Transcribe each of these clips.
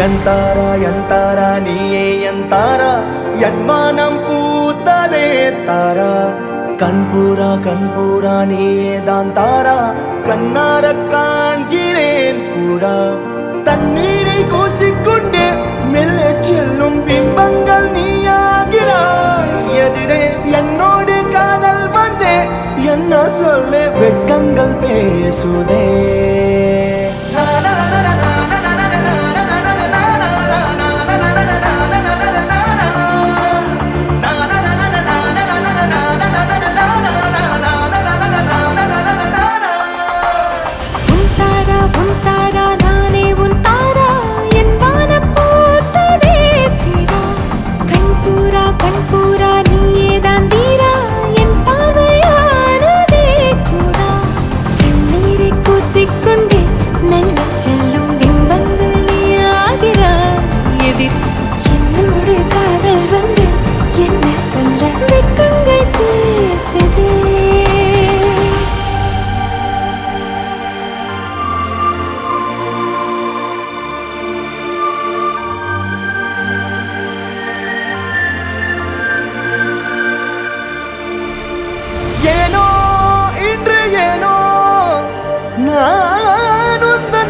ಎಂತಾರಾ ಎಂತಾರಾ ನೀಯೇ ಎಂತಾರಾ என்மானம் பூத்ததே தாரா கண்பூரா கண்பூரா நீயே தான் தாரா கண்ணார காண்கிறேன் கூடா தண்ணீரை கூசிக்கொண்டே மெல்ல செல்லும் பிம்பங்கள் நீயாகிறாய் எதிரே என்னோடு காதல் வந்தே என்ன சொல்ல வெட்கங்கள் பேசுதே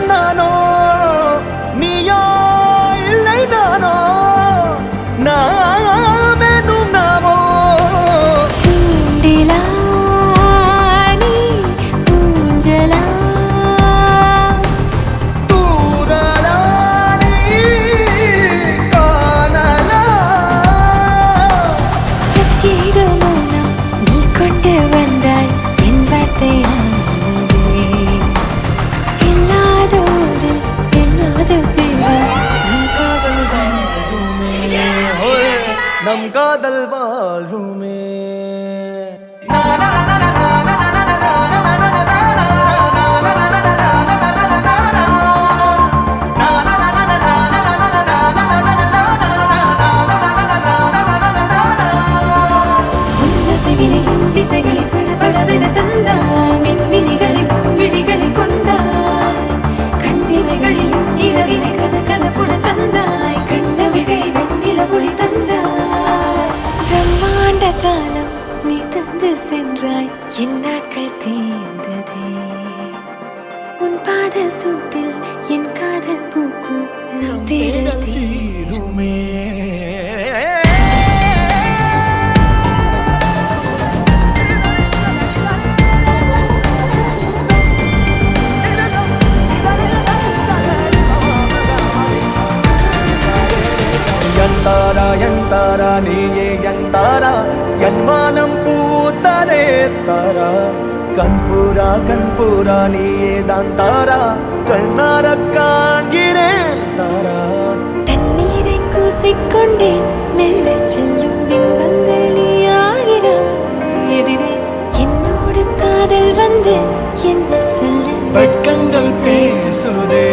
நானோ நீயோ இல்லை நானோ நாமெனும் நாமோ தூண்டிலா நீ ஊஞ்சலா தூரலா நீ காணலா பிரத்யேக மௌனம் நீ கொண்டு வந்தாய் என் வார்த்தையா நம் காதல் வாழ்வுமே திசைகளில் படபடவென தந்தாய் மின்மினிகளில் விழிகளில் கொண்டாய் கண்ணிமைகளில் இரவினை கதகதப்புட தந்தாய் கண்ணவிழை வெண்ணில ஒளி தந்தாய் பிரம்மாண்ட காலம் நீ தந்து சென்றாய் என் நாட்கள் தீர்ந்ததே உன் பாத சூட்டில் என் காதல் பூக்கும் நம் தேடல் தீருமே ಎಂತಾರಾ ಎಂತಾರಾ ನೀಯೇ ಎಂತಾರಾ என்மானம் பூத்ததே தாரா கண்பூரா கண்பூரா நீயே தான் தாரா கண்ணார காண்கிறேன் தாரா தண்ணீரை கூசிக்கொண்டே மெல்ல செல்லும் பிம்பங்கள் நீயாகிறாய் எதிரே என்னோடு காதல் வந்து என்ன சொல்ல வெட்கங்கள் பேசுதே